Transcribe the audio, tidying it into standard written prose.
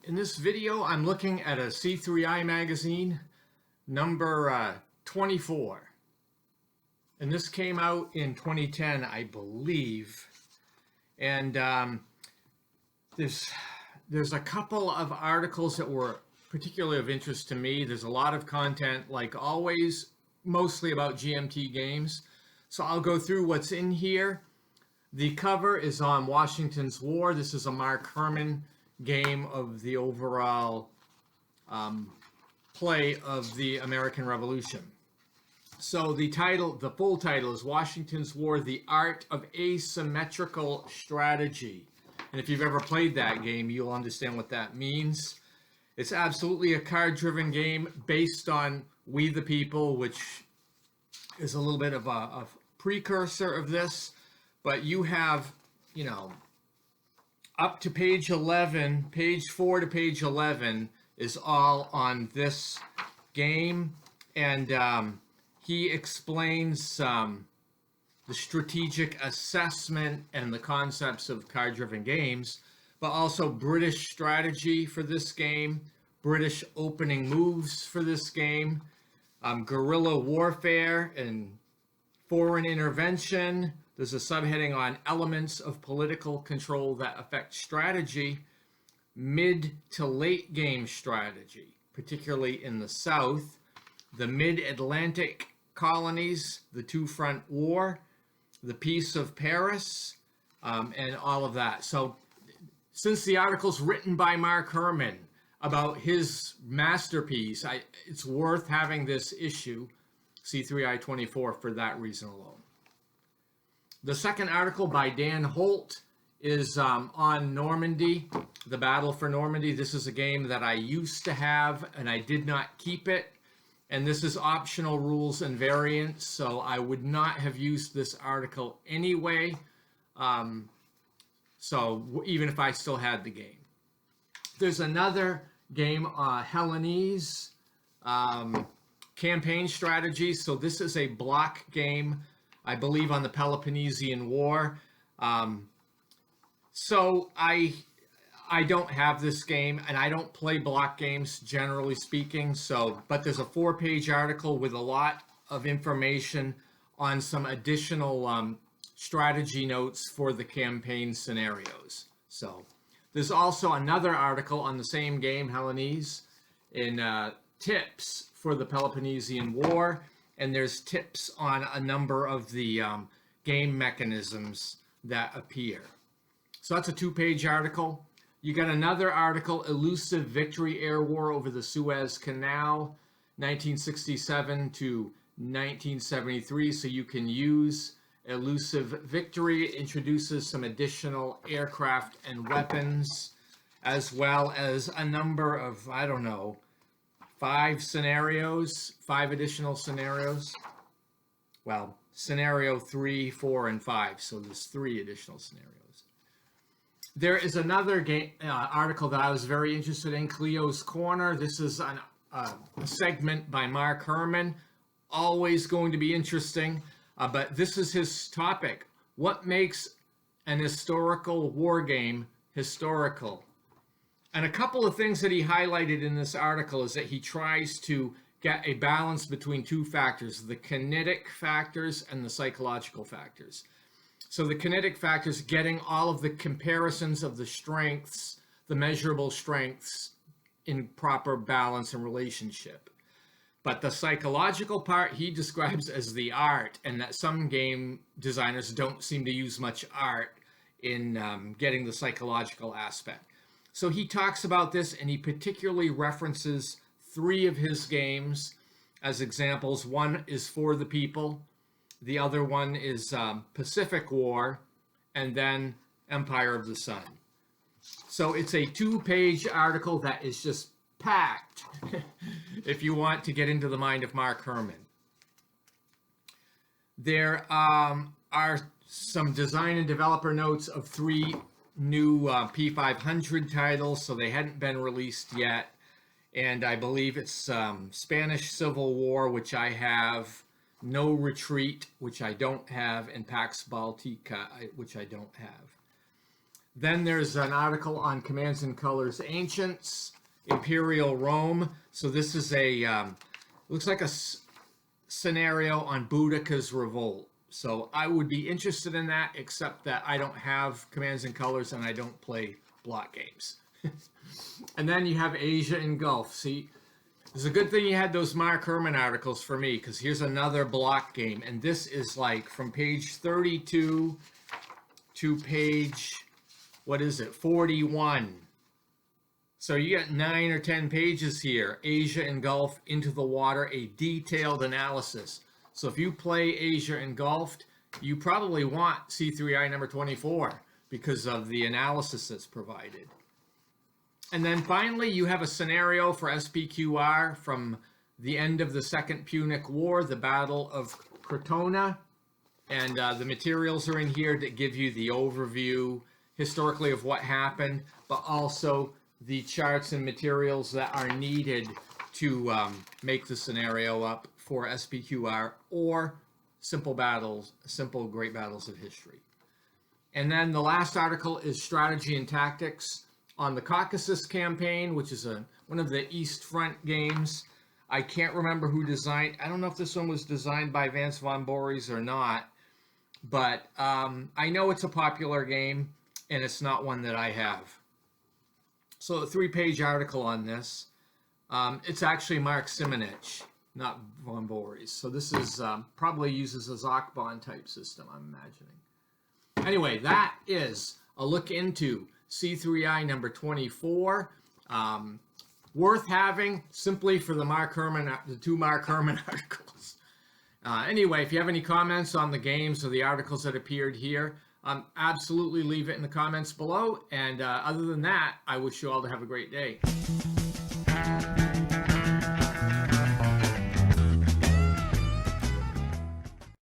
In this video, I'm looking at a C3i magazine, number 24. And this came out in 2010, I believe. And there's a couple of articles that were particularly of interest to me. There's a lot of content, like always, mostly about GMT games. So I'll go through what's in here. The cover is on Washington's War. This is a Mark Herman game of the overall play of the American Revolution. So the full title is Washington's War, The Art of Asymmetrical Strategy. And if you've ever played that game, you'll understand what that means. It's absolutely a card-driven game based on We the People, which is a little bit of a precursor of this. But you have, up to page 11, page 4 to page 11 is all on this game. And he explains the strategic assessment and the concepts of card-driven games, but also British strategy for this game, British opening moves for this game, guerrilla warfare and foreign intervention. There's a subheading on elements of political control that affect strategy, mid to late game strategy, particularly in the South, the mid-Atlantic colonies, the two-front war, the Peace of Paris, and all of that. So since the article's written by Mark Herman about his masterpiece, it's worth having this issue, C3i 24, for that reason alone. The second article by Dan Holt is on Normandy, the Battle for Normandy. This is a game that I used to have, and I did not keep it. And this is optional rules and variants, so I would not have used this article anyway. So even if I still had the game. There's another game, Hellenese, campaign strategy. So this is a block game, I believe, on the Peloponnesian War. So I don't have this game, and I don't play block games, generally speaking. But there's a 4-page article with a lot of information on some additional strategy notes for the campaign scenarios. So there's also another article on the same game, Hellenese, in tips for the Peloponnesian War, and there's tips on a number of the game mechanisms that appear. So that's a 2-page article. You got another article, Elusive Victory Air War over the Suez Canal, 1967 to 1973. So you can use Elusive Victory. It introduces some additional aircraft and weapons, as well as a number of, 5 additional scenarios. Well, scenario 3, 4, and 5. So there's 3 additional scenarios. There is another game article that I was very interested in, Cleo's Corner. This is a segment by Mark Herman. Always going to be interesting, but this is his topic. What makes an historical war game historical? And a couple of things that he highlighted in this article is that he tries to get a balance between 2 factors, the kinetic factors and the psychological factors. So the kinetic factors, getting all of the comparisons of the strengths, the measurable strengths in proper balance and relationship. But the psychological part he describes as the art, and that some game designers don't seem to use much art in getting the psychological aspect. So he talks about this, and he particularly references 3 of his games as examples. One is For the People. The other one is Pacific War, and then Empire of the Sun. So it's a 2-page article that is just packed if you want to get into the mind of Mark Herman. There are some design and developer notes of 3 new P500 titles, so they hadn't been released yet. And I believe it's Spanish Civil War, which I have, No Retreat, which I don't have, and Pax Baltica, which I don't have. Then there's an article on Commands and Colors Ancients, Imperial Rome. So this is looks like a scenario on Boudica's revolt. So I would be interested in that, except that I don't have Commands and Colors and I don't play block games. And then you have Asia and Gulf. See, it's a good thing you had those Mark Herman articles for me, because here's another block game. And this is like from page 32 to page, what is it, 41. So you got 9 or 10 pages here. Asia and Gulf, Into the Water, a detailed analysis. So if you play Asia engulfed, you probably want C3i number 24 because of the analysis that's provided. And then finally, you have a scenario for SPQR from the end of the Second Punic War, the Battle of Crotona. And the materials are in here that give you the overview historically of what happened, but also the charts and materials that are needed to make the scenario up for SPQR or simple battles, simple great battles of history. And then the last article is Strategy and Tactics on the Caucasus campaign, which is one of the East Front games. I can't remember who designed. I don't know if this one was designed by Vance von Boris or not, but I know it's a popular game, and it's not one that I have. So a 3-page article on this. It's actually Mark Simonich, not von Boris. So this is probably uses a Zocbon type system, I'm imagining. Anyway, that is a look into C3i number 24. Worth having simply for the two Mark Herman articles. Anyway, if you have any comments on the games or the articles that appeared here, absolutely leave it in the comments below. And other than that, I wish you all to have a great day.